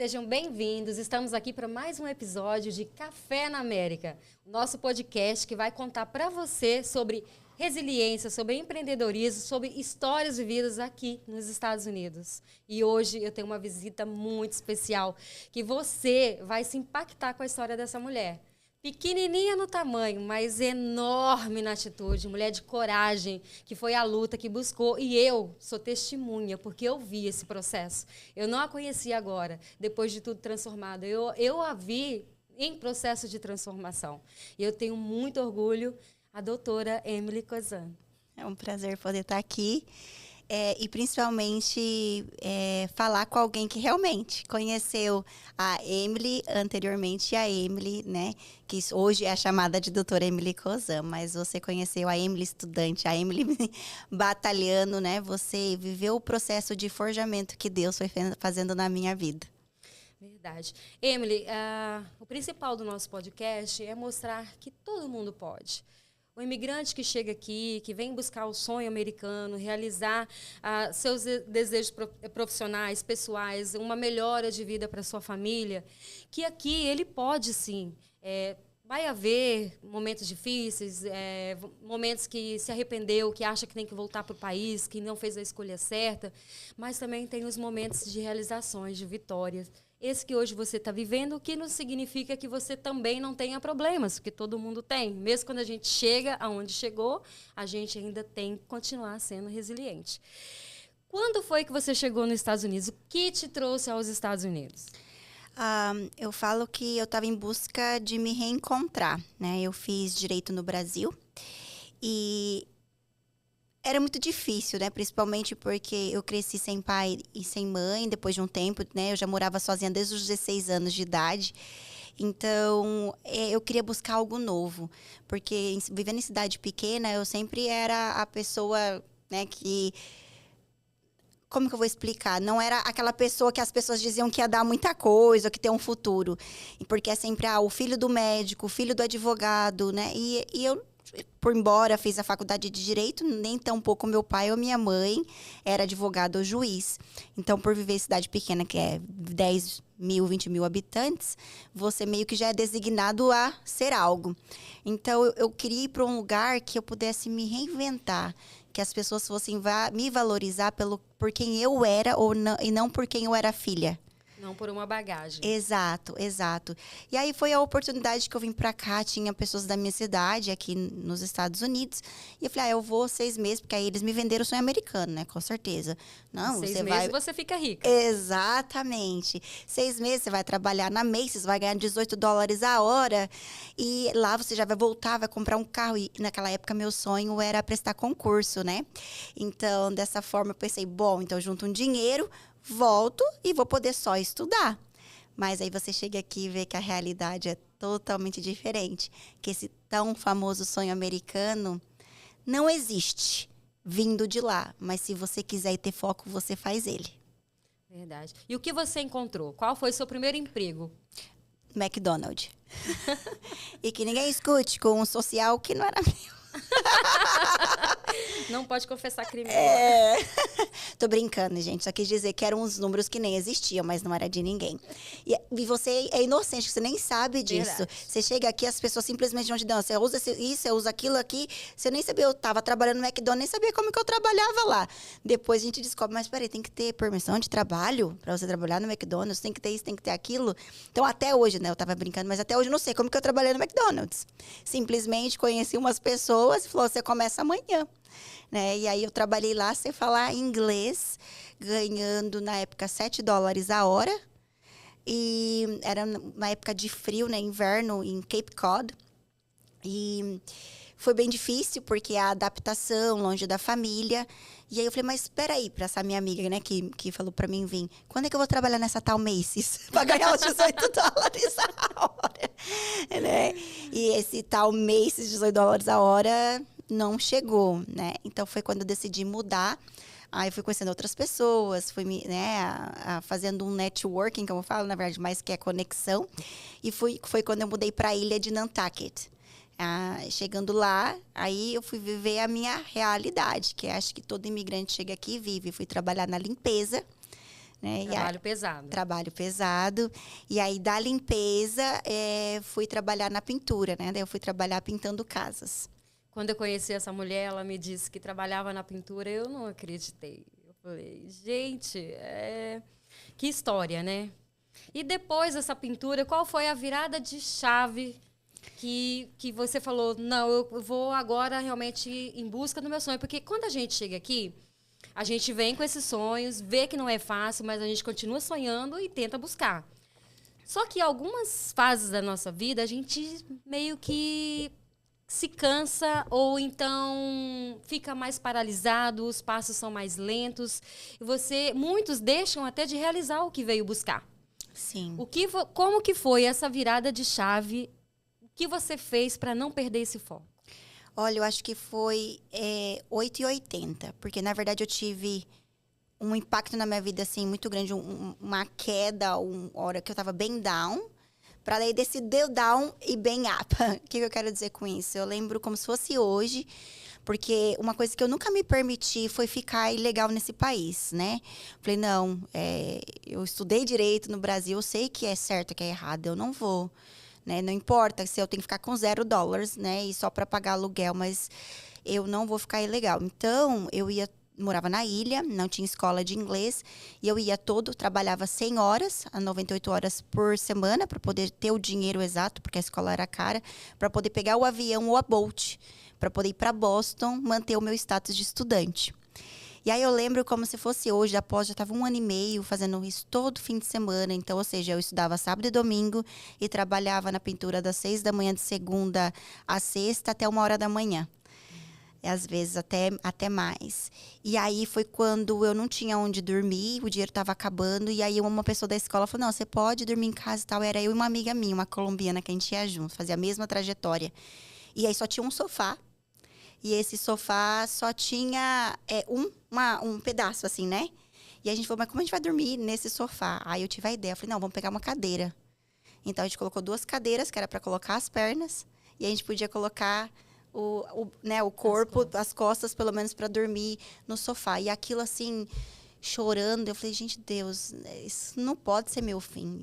Sejam bem-vindos. Estamos aqui para mais um episódio de Café na América, o nosso podcast que vai contar para você sobre resiliência, sobre empreendedorismo, sobre histórias vividas aqui nos Estados Unidos. E hoje eu tenho uma visita muito especial, que você vai se impactar com a história dessa mulher. Pequenininha no tamanho, mas enorme na atitude, mulher de coragem, que foi a luta, que buscou. E eu sou testemunha, porque eu vi esse processo. Eu não a conheci agora, depois de tudo transformado. Eu a vi em processo de transformação. E eu tenho muito orgulho, a doutora Emily Kozan. É um prazer poder estar aqui. E principalmente falar com alguém que realmente conheceu a Emily anteriormente, a Emily, né, que hoje é chamada de doutora Emily Kozan, mas você conheceu a Emily estudante, a Emily batalhando, né, você viveu o processo de forjamento que Deus foi fazendo na minha vida. Verdade. Emily, o principal do nosso podcast é mostrar que todo mundo pode. O imigrante que chega aqui, que vem buscar o sonho americano, realizar seus desejos profissionais, pessoais, uma melhora de vida para sua família, que aqui ele pode sim. Vai haver momentos difíceis, momentos que se arrependeu, que acha que tem que voltar para o país, que não fez a escolha certa, mas também tem os momentos de realizações, de vitórias. Esse que hoje você está vivendo, o que não significa que você também não tenha problemas, porque todo mundo tem. Mesmo quando a gente chega aonde chegou, a gente ainda tem que continuar sendo resiliente. Quando foi que você chegou nos Estados Unidos? O que te trouxe aos Estados Unidos? Eu falo que eu estava em busca de me reencontrar, né? Eu fiz direito no Brasil e era muito difícil, né? Principalmente porque eu cresci sem pai e sem mãe. Depois de um tempo, né? Eu já morava sozinha desde os 16 anos de idade. Então, eu queria buscar algo novo. Porque vivendo em cidade pequena, eu sempre era a pessoa, né, que... Como que eu vou explicar? Não era aquela pessoa que as pessoas diziam que ia dar muita coisa, que tem um futuro. Porque é sempre o filho do médico, o filho do advogado, né? E eu, por embora fiz a faculdade de Direito, nem tão pouco meu pai ou minha mãe era advogado ou juiz. Então, por viver em cidade pequena, que é 10 mil, 20 mil habitantes, você meio que já é designado a ser algo. Então, eu queria ir para um lugar que eu pudesse me reinventar, que as pessoas fossem me valorizar por quem eu era e não por quem eu era filha. Não por uma bagagem. Exato, exato. E aí foi a oportunidade que eu vim pra cá, tinha pessoas da minha cidade, aqui nos Estados Unidos, e eu falei, eu vou 6 meses, porque aí eles me venderam o sonho americano, né, com certeza. Não, 6 meses você fica rica. Exatamente. 6 meses você vai trabalhar na Macy's, vai ganhar $18 a hora, e lá você já vai voltar, vai comprar um carro, e naquela época meu sonho era prestar concurso, né? Então, dessa forma eu pensei, bom, então eu junto um dinheiro, volto e vou poder só estudar. Mas aí você chega aqui e vê que a realidade é totalmente diferente. Que esse tão famoso sonho americano não existe vindo de lá. Mas se você quiser ter foco, você faz ele. Verdade. E o que você encontrou? Qual foi o seu primeiro emprego? McDonald's. E que ninguém escute com um social que não era meu. Não pode confessar crime. Tô brincando, gente. Só quis dizer que eram uns números que nem existiam, mas não era de ninguém. E você é inocente, você nem sabe disso. Verdade. Você chega aqui, as pessoas simplesmente vão te dando. Você usa isso, você usa aquilo aqui. Você nem sabia, eu tava trabalhando no McDonald's, nem sabia como que eu trabalhava lá. Depois a gente descobre, mas peraí, tem que ter permissão de trabalho pra você trabalhar no McDonald's, tem que ter isso, tem que ter aquilo. Então até hoje, né, eu tava brincando, mas até hoje eu não sei como que eu trabalhei no McDonald's. Simplesmente conheci umas pessoas e falou, você começa amanhã. Né? E aí eu trabalhei lá sem falar inglês, ganhando na época $7 a hora. E era uma época de frio, né? Inverno, em Cape Cod. E foi bem difícil, porque a adaptação, longe da família. E aí eu falei, mas espera aí, pra essa minha amiga, né, que falou pra mim vir, quando é que eu vou trabalhar nessa tal Macy's? Pra ganhar os $18 a hora, né? E esse tal Macy's, $18 a hora, não chegou, né? Então foi quando eu decidi mudar. Aí fui conhecendo outras pessoas, fui fazendo um networking, como eu falo, na verdade, mais que é conexão. E foi quando eu mudei para a ilha de Nantucket. Chegando lá, aí eu fui viver a minha realidade, que acho que todo imigrante chega aqui e vive. Fui trabalhar na limpeza, Né? Trabalho pesado. Trabalho pesado. E aí, da limpeza, fui trabalhar na pintura, né? Daí eu fui trabalhar pintando casas. Quando eu conheci essa mulher, ela me disse que trabalhava na pintura, eu não acreditei. Eu falei, gente, que história, né? E depois dessa pintura, qual foi a virada de chave que você falou, não, eu vou agora realmente em busca do meu sonho? Porque quando a gente chega aqui, a gente vem com esses sonhos, vê que não é fácil, mas a gente continua sonhando e tenta buscar. Só que algumas fases da nossa vida, a gente meio que se cansa ou então fica mais paralisado, os passos são mais lentos. E muitos deixam até de realizar o que veio buscar. Sim. Como que foi essa virada de chave? O que você fez para não perder esse foco? Olha, eu acho que foi 8,80. Porque, na verdade, eu tive um impacto na minha vida, assim, muito grande. Uma queda, uma hora que eu tava bem down. Pra daí descer down e bem up. O que eu quero dizer com isso? Eu lembro como se fosse hoje. Porque uma coisa que eu nunca me permiti foi ficar ilegal nesse país, né? Falei, não, eu estudei direito no Brasil, eu sei que é certo, que é errado, eu não vou. Né? Não importa se eu tenho que ficar com $0, né? E só para pagar aluguel, mas eu não vou ficar ilegal. Então, morava na ilha, não tinha escola de inglês, e eu ia trabalhava 100 horas, a 98 horas por semana, para poder ter o dinheiro exato, porque a escola era cara, para poder pegar o avião ou a Bolt, para poder ir para Boston, manter o meu status de estudante. E aí eu lembro como se fosse hoje, após já estava 1 ano e meio fazendo isso todo fim de semana. Então, ou seja, eu estudava sábado e domingo e trabalhava na pintura das 6 da manhã de segunda a sexta até 1 hora da manhã. E às vezes até mais. E aí foi quando eu não tinha onde dormir, o dinheiro estava acabando. E aí uma pessoa da escola falou, não, você pode dormir em casa e tal. Era eu e uma amiga minha, uma colombiana, que a gente ia junto, fazia a mesma trajetória. E aí só tinha um sofá. E esse sofá só tinha um pedaço, assim, né? E a gente falou, mas como a gente vai dormir nesse sofá? Aí eu tive a ideia, eu falei, não, vamos pegar uma cadeira. Então a gente colocou 2 cadeiras, que era para colocar as pernas. E a gente podia colocar o corpo, as costas, pelo menos, para dormir no sofá. E aquilo, assim, chorando, eu falei, gente, Deus, isso não pode ser meu fim.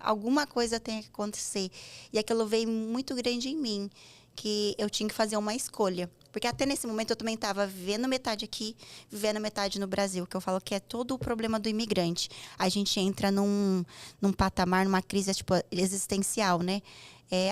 Alguma coisa tem que acontecer. E aquilo veio muito grande em mim, que eu tinha que fazer uma escolha. Porque até nesse momento eu também estava vivendo metade aqui, vivendo metade no Brasil, que eu falo que é todo o problema do imigrante. A gente entra num patamar, numa crise tipo, existencial, né?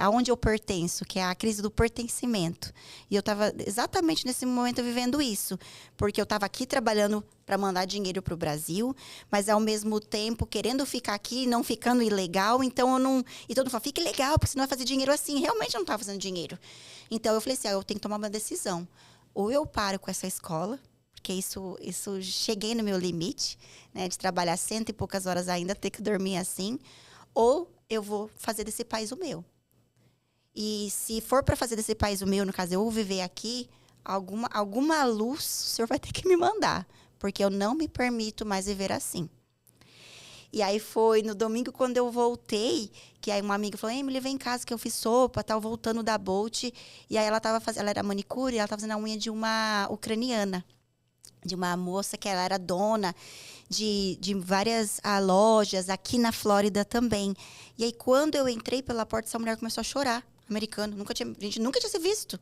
Aonde eu pertenço, que é a crise do pertencimento. E eu estava exatamente nesse momento vivendo isso. Porque eu estava aqui trabalhando para mandar dinheiro para o Brasil, mas ao mesmo tempo querendo ficar aqui e não ficando ilegal. Então eu não. E todo mundo fala, fique legal, porque senão vai fazer dinheiro assim. Realmente eu não estava fazendo dinheiro. Então eu falei assim, eu tenho que tomar uma decisão. Ou eu paro com essa escola, porque isso cheguei no meu limite, né, de trabalhar 100 e poucas horas ainda, ter que dormir assim, ou eu vou fazer desse país o meu. E se for para fazer desse país o meu, no caso, eu viver aqui, alguma luz o senhor vai ter que me mandar, porque eu não me permito mais viver assim. E aí foi no domingo, quando eu voltei, que aí uma amiga falou, Emily, vem em casa que eu fiz sopa, tava voltando da Bolt. E aí ela era manicure, ela estava fazendo a unha de uma ucraniana, de uma moça que ela era dona de várias lojas aqui na Flórida também. E aí quando eu entrei pela porta, essa mulher começou a chorar, americana, a gente nunca tinha se visto.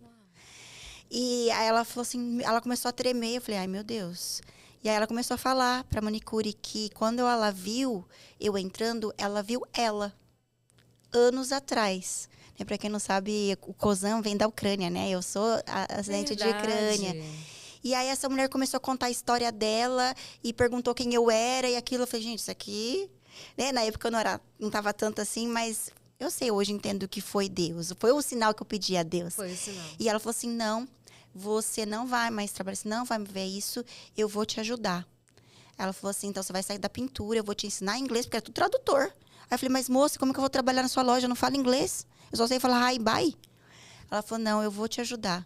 E aí ela falou assim, ela começou a tremer, eu falei, ai meu Deus. E aí ela começou a falar para a manicure que quando ela viu eu entrando, ela viu ela anos atrás. Para quem não sabe, o Kozan vem da Ucrânia, né? Eu sou ascendente de Ucrânia. E aí essa mulher começou a contar a história dela e perguntou quem eu era e aquilo. Eu falei, gente, isso aqui... Né? Na época eu não estava tanto assim, mas eu sei, hoje entendo que foi Deus. Foi o sinal que eu pedi a Deus. Foi o sinal. E ela falou assim, não, você não vai mais trabalhar, você não vai me ver isso, eu vou te ajudar. Ela falou assim, então você vai sair da pintura, eu vou te ensinar inglês, porque é tudo tradutor. Aí eu falei, mas moça, como que eu vou trabalhar na sua loja? Eu não falo inglês. Eu só sei falar hi, bye. Ela falou, não, eu vou te ajudar.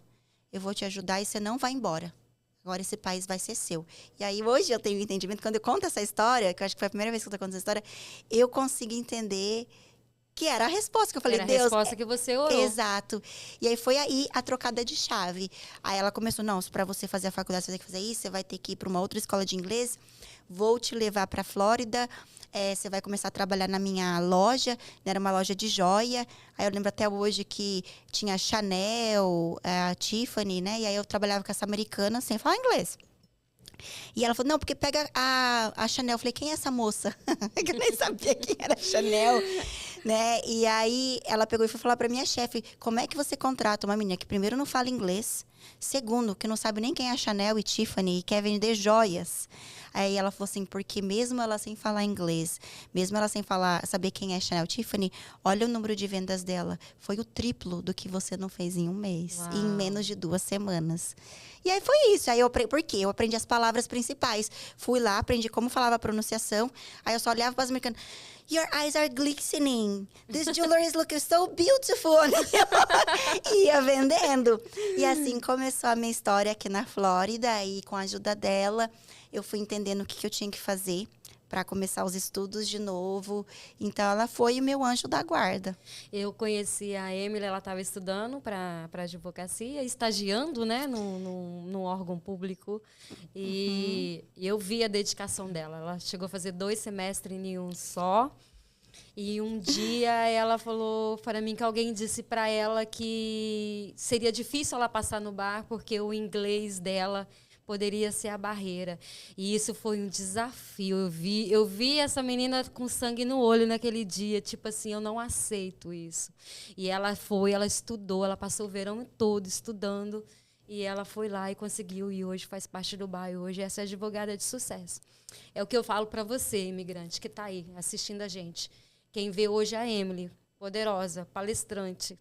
Eu vou te ajudar e você não vai embora. Agora esse país vai ser seu. E aí hoje eu tenho um entendimento, quando eu conto essa história, que eu acho que foi a primeira vez que eu estou contando essa história, eu consegui entender Que era a resposta que eu falei, Era a Deus... resposta que você orou. Exato. E aí foi aí a trocada de chave. Aí ela começou, não, para você fazer a faculdade, você vai ter que fazer isso, você vai ter que ir para uma outra escola de inglês, vou te levar para Flórida, você vai começar a trabalhar na minha loja, era uma loja de joia. Aí eu lembro até hoje que tinha Chanel, a Tiffany, né? E aí eu trabalhava com essa americana sem falar inglês. E ela falou, não, porque pega a Chanel. Eu falei, quem é essa moça? Que eu nem sabia quem era a Chanel, né? E aí ela pegou e foi falar pra minha chefe, como é que você contrata uma menina que primeiro não fala inglês, segundo, que não sabe nem quem é a Chanel e Tiffany e quer vender joias? Aí ela falou assim, porque mesmo ela sem falar inglês, mesmo ela sem saber quem é Chanel Tiffany, olha o número de vendas dela. Foi o triplo do que você não fez em um mês, Uau. em menos de 2 semanas. E aí foi isso. Aí por quê? Eu aprendi as palavras principais. Fui lá, aprendi como falava a pronunciação. Aí eu só olhava para as americanas. Your eyes are glistening. This jewelry is looking so beautiful. E ia vendendo. E assim começou a minha história aqui na Flórida. E com a ajuda dela, eu fui entendendo o que eu tinha que fazer para começar os estudos de novo. Então, ela foi o meu anjo da guarda. Eu conheci a Emily, ela estava estudando para advocacia, estagiando, né, no órgão público. E eu vi a dedicação dela. Ela chegou a fazer 2 semestres em um só. E um dia ela falou para mim que alguém disse para ela que seria difícil ela passar no bar porque o inglês dela poderia ser a barreira. E isso foi um desafio. Eu vi essa menina com sangue no olho naquele dia, tipo assim, eu não aceito isso. E ela estudou, ela passou o verão todo estudando, e ela foi lá e conseguiu, e hoje faz parte do bar, e hoje essa é advogada de sucesso. É o que eu falo para você, imigrante, que está aí assistindo a gente. Quem vê hoje a Emily, poderosa, palestrante,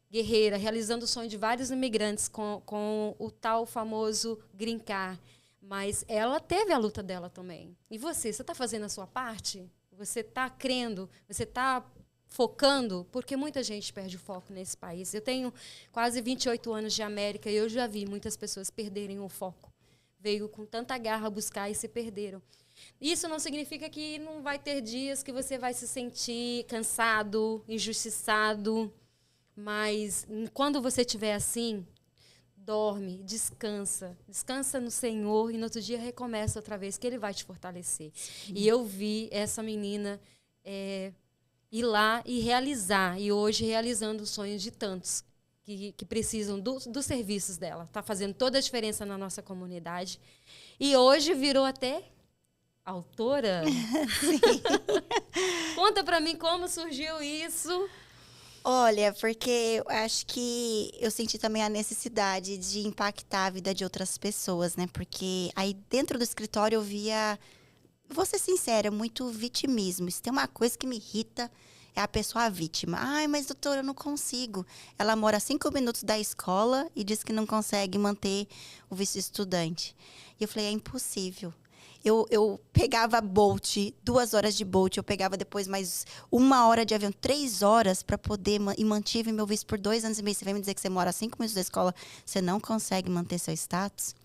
guerreira, realizando o sonho de vários imigrantes com o tal famoso Green Card. Mas ela teve a luta dela também. E você está fazendo a sua parte? Você está crendo? Você está focando? Porque muita gente perde o foco nesse país. Eu tenho quase 28 anos de América e eu já vi muitas pessoas perderem o foco. Veio com tanta garra buscar e se perderam. Isso não significa que não vai ter dias que você vai se sentir cansado, injustiçado. Mas quando você estiver assim, dorme, descansa. Descansa no Senhor e no outro dia recomeça outra vez, que Ele vai te fortalecer. Sim. E eu vi essa menina ir lá e realizar. E hoje realizando os sonhos de tantos que precisam dos serviços dela. Está fazendo toda a diferença na nossa comunidade. E hoje virou até autora. Sim. Conta para mim como surgiu isso. Olha, porque eu acho que eu senti também a necessidade de impactar a vida de outras pessoas, né? Porque aí dentro do escritório eu via, vou ser sincera, muito vitimismo. Se tem uma coisa que me irrita, é a pessoa vítima. Ai, mas doutora, eu não consigo. Ela mora a 5 minutos da escola e diz que não consegue manter o visto de estudante. E eu falei, é impossível. Eu pegava Bolt, 2 horas de Bolt, eu pegava depois mais 1 hora de avião, 3 horas para poder, e mantive meu visto por 2 anos e meio. Você vem me dizer que você mora a 5 minutos da escola, você não consegue manter seu status?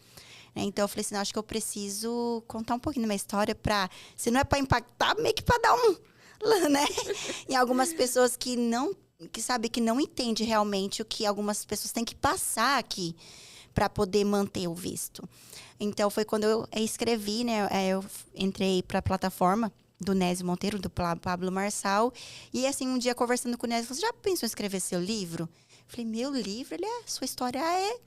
Então eu falei assim, não, acho que eu preciso contar um pouquinho da minha história para, se não é para impactar, meio que para dar né? Em algumas pessoas que não entendem realmente o que algumas pessoas têm que passar aqui para poder manter o visto. Então, foi quando eu escrevi, né? Eu entrei para a plataforma do Nésio Monteiro, do Pablo Marçal. E, assim, um dia, conversando com o Nésio, você já pensou em escrever seu livro? Eu falei, meu livro? Sua história é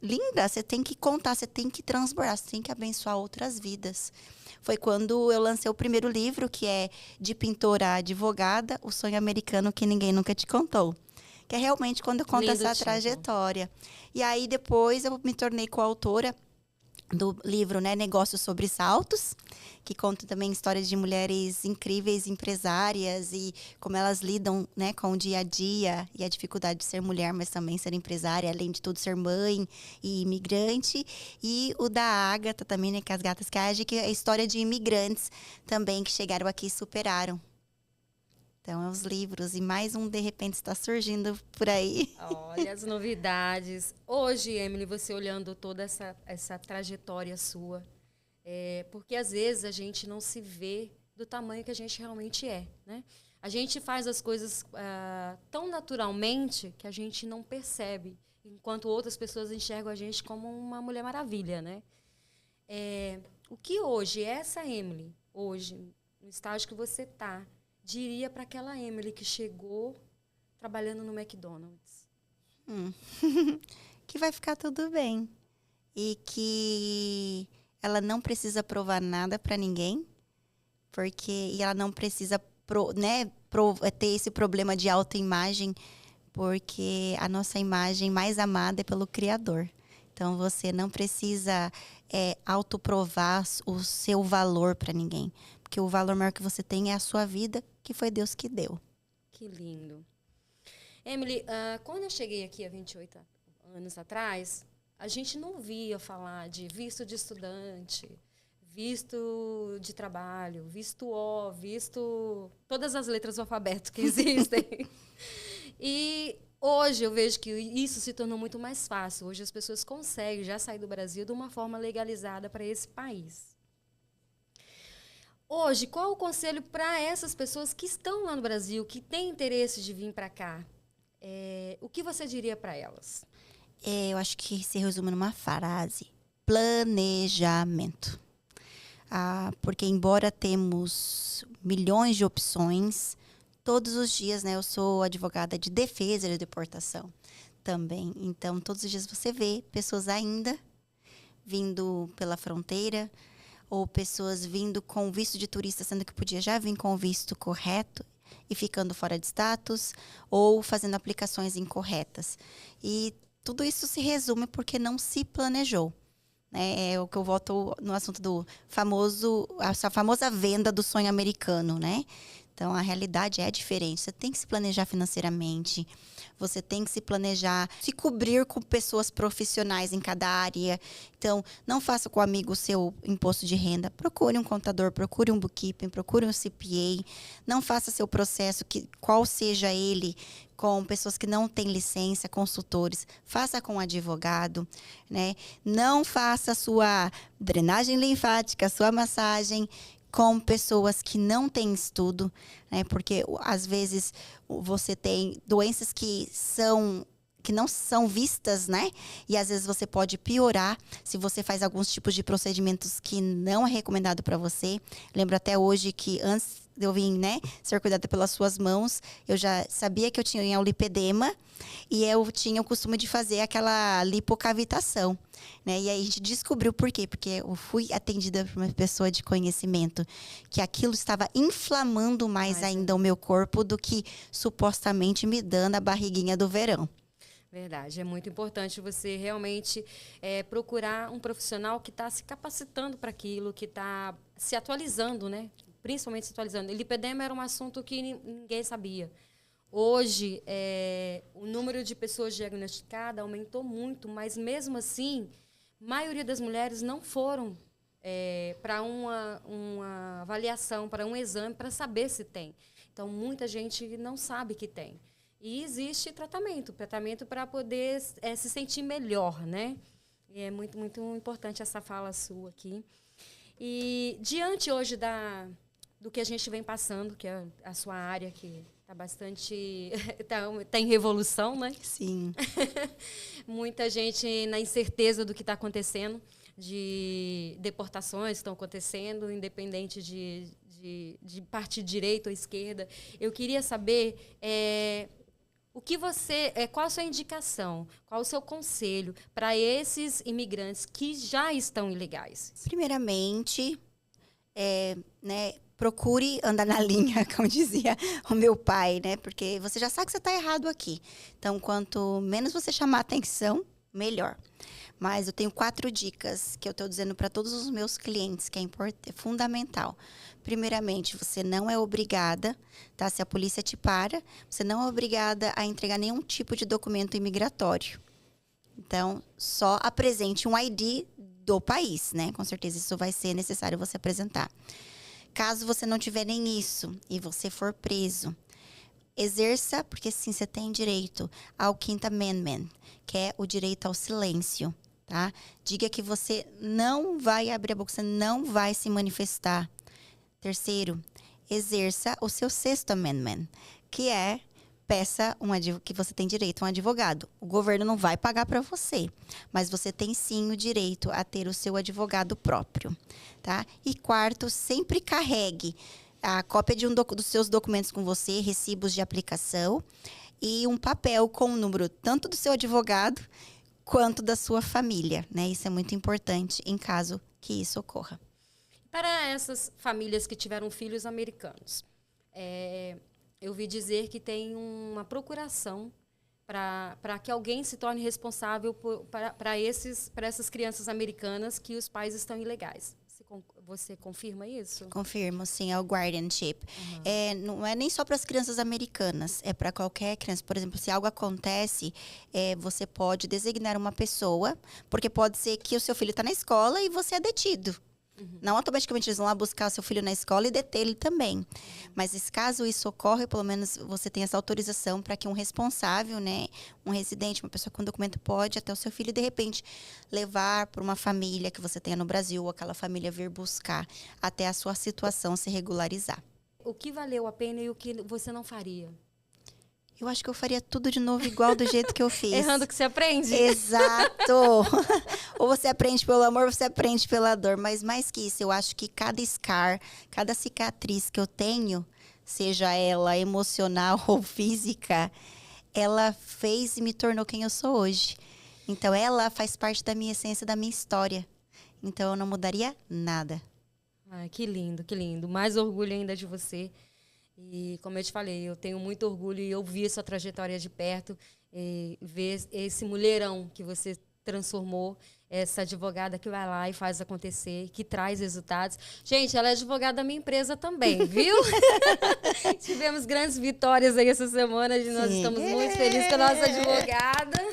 linda. Você tem que contar, você tem que transbordar, você tem que abençoar outras vidas. Foi quando eu lancei o primeiro livro, que é De Pintora a Advogada, O Sonho Americano que Ninguém Nunca Te Contou. Que é realmente quando eu conto essa trajetória. E aí, depois, eu me tornei coautora do livro, né, Negócios sobre Saltos, que conta também histórias de mulheres incríveis, empresárias, e como elas lidam, né, com o dia a dia e a dificuldade de ser mulher, mas também ser empresária, além de tudo ser mãe e imigrante. E o da Ágata também, né, que é As Gatas que Agem, que é a história de imigrantes também que chegaram aqui e superaram. Então, é os livros. E mais um, de repente, está surgindo por aí. Olha as novidades. Hoje, Emily, você olhando toda essa trajetória sua, porque às vezes a gente não se vê do tamanho que a gente realmente é, né? A gente faz as coisas tão naturalmente que a gente não percebe, enquanto outras pessoas enxergam a gente como uma Mulher Maravilha, né? O que hoje, essa Emily, hoje, no estágio que você está, diria para aquela Emily que chegou trabalhando no McDonald's? Que vai ficar tudo bem. E que ela não precisa provar nada para ninguém, e ela não precisa ter esse problema de autoimagem, porque a nossa imagem mais amada é pelo Criador. Então, você não precisa autoprovar o seu valor para ninguém. Porque o valor maior que você tem é a sua vida, que foi Deus que deu. Que lindo. Emily, quando eu cheguei aqui há 28 anos atrás, a gente não via falar de visto de estudante, visto de trabalho, visto O, visto... todas as letras do alfabeto que existem. E hoje eu vejo que isso se tornou muito mais fácil. Hoje as pessoas conseguem já sair do Brasil de uma forma legalizada para esse país. Hoje, qual o conselho para essas pessoas que estão lá no Brasil, que têm interesse de vir para cá? O que você diria para elas? Eu acho que se resume numa frase: planejamento. Porque embora temos milhões de opções, todos os dias, né, eu sou advogada de defesa de deportação também. Então, todos os dias você vê pessoas ainda vindo pela fronteira, ou pessoas vindo com visto de turista, sendo que podia já vir com o visto correto e ficando fora de status, ou fazendo aplicações incorretas. E tudo isso se resume porque não se planejou. É o que eu volto no assunto a famosa venda do sonho americano, né? Então, a realidade é diferente. Você tem que se planejar financeiramente. Você tem que se planejar, se cobrir com pessoas profissionais em cada área. Então, não faça com o amigo o seu imposto de renda. Procure um contador, procure um bookkeeping, procure um CPA. Não faça seu processo, qual seja ele, com pessoas que não têm licença, consultores. Faça com um advogado, né? Não faça sua drenagem linfática, sua massagem com pessoas que não têm estudo, né? Porque às vezes você tem doenças que não são vistas, né? E às vezes você pode piorar se você faz alguns tipos de procedimentos que não é recomendado para você. Lembro até hoje que antes de eu vir, né, ser cuidada pelas suas mãos, eu já sabia que eu tinha o lipedema e eu tinha o costume de fazer aquela lipocavitação, né? E aí a gente descobriu por quê? Porque eu fui atendida por uma pessoa de conhecimento que aquilo estava inflamando mais ainda o meu corpo do que supostamente me dando a barriguinha do verão. Verdade, é muito importante você realmente procurar um profissional que está se capacitando para aquilo, que está se atualizando, né? Principalmente se atualizando. Lipedema era um assunto que ninguém sabia. Hoje, o número de pessoas diagnosticadas aumentou muito, mas mesmo assim, a maioria das mulheres não foram para uma avaliação, para um exame, para saber se tem. Então, muita gente não sabe que tem. E existe tratamento para poder se sentir melhor, né? E é muito, muito importante essa fala sua aqui. E diante hoje do que a gente vem passando, que é a sua área, que está bastante... tá em revolução, né? Sim. Muita gente na incerteza do que está acontecendo, de deportações estão acontecendo, independente de parte direita ou esquerda. Eu queria saber... qual a sua indicação, qual o seu conselho para esses imigrantes que já estão ilegais? Primeiramente, procure andar na linha, como dizia o meu pai, né? Porque você já sabe que você está errado aqui. Então, quanto menos você chamar atenção, melhor. Mas eu tenho 4 dicas que eu estou dizendo para todos os meus clientes, que é fundamental. Primeiramente, você não é obrigada, tá? Se a polícia te para, você não é obrigada a entregar nenhum tipo de documento imigratório. Então, só apresente um ID do país, né? Com certeza isso vai ser necessário você apresentar. Caso você não tiver nem isso e você for preso, exerça, porque sim, você tem direito ao 5º Amendment, que é o direito ao silêncio, tá? Diga que você não vai abrir a boca, você não vai se manifestar. Terceiro, exerça o seu Sixth Amendment, que é que você tem direito a um advogado. O governo não vai pagar para você, mas você tem sim o direito a ter o seu advogado próprio, tá? E quarto, sempre carregue a cópia de dos seus documentos com você, recibos de aplicação e um papel com o número tanto do seu advogado quanto da sua família, né? Isso é muito importante em caso que isso ocorra. Para essas famílias que tiveram filhos americanos, eu ouvi dizer que tem uma procuração para que alguém se torne responsável para essas crianças americanas que os pais estão ilegais. Você confirma isso? Confirmo, sim, é o guardianship. Não é nem só para as crianças americanas, é para qualquer criança. Por exemplo, se algo acontece, você pode designar uma pessoa, porque pode ser que o seu filho está na escola e você é detido. Não automaticamente eles vão lá buscar o seu filho na escola e deter ele também. Mas caso isso ocorra, pelo menos você tem essa autorização para que um responsável, né, um residente, uma pessoa com documento pode até o seu filho, de repente, levar para uma família que você tenha no Brasil, ou aquela família vir buscar até a sua situação se regularizar. O que valeu a pena e o que você não faria? Eu acho que eu faria tudo de novo igual do jeito que eu fiz. Errando que você aprende. Exato. Ou você aprende pelo amor, ou você aprende pela dor. Mas mais que isso, eu acho que cada scar, cada cicatriz que eu tenho, seja ela emocional ou física, ela fez e me tornou quem eu sou hoje. Então, ela faz parte da minha essência, da minha história. Então, eu não mudaria nada. Ai, que lindo, que lindo. Mais orgulho ainda de você. E, como eu te falei, eu tenho muito orgulho e eu vi a sua trajetória de perto, ver esse mulherão que você transformou, essa advogada que vai lá e faz acontecer, que traz resultados. Gente, ela é advogada da minha empresa também, viu? Tivemos grandes vitórias aí essa semana e nós estamos muito felizes com a nossa advogada.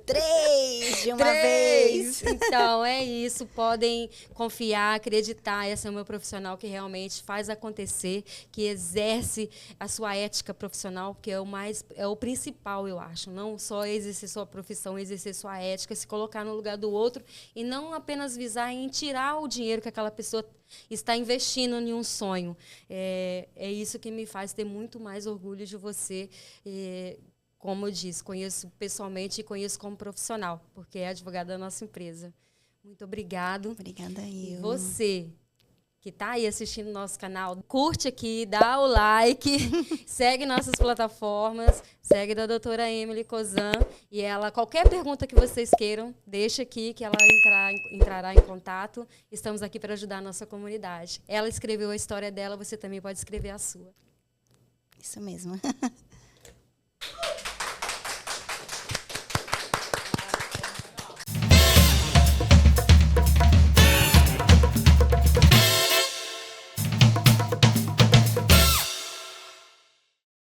3 de uma vez. Então, é isso. Podem confiar, acreditar. Esse é o meu profissional que realmente faz acontecer, que exerce a sua ética profissional, que é o principal, eu acho. Não só exercer sua profissão, exercer sua ética, se colocar no lugar do outro e não apenas visar em tirar o dinheiro que aquela pessoa está investindo em um sonho. É isso que me faz ter muito mais orgulho de você. Como eu disse, conheço pessoalmente e conheço como profissional, porque é advogada da nossa empresa. Muito obrigado. Obrigada, eu. E você que está aí assistindo nosso canal, curte aqui, dá o like, segue nossas plataformas, segue da doutora Emily Cozan. E ela, qualquer pergunta que vocês queiram, deixa aqui que ela entrará em contato. Estamos aqui para ajudar a nossa comunidade. Ela escreveu a história dela, você também pode escrever a sua. Isso mesmo.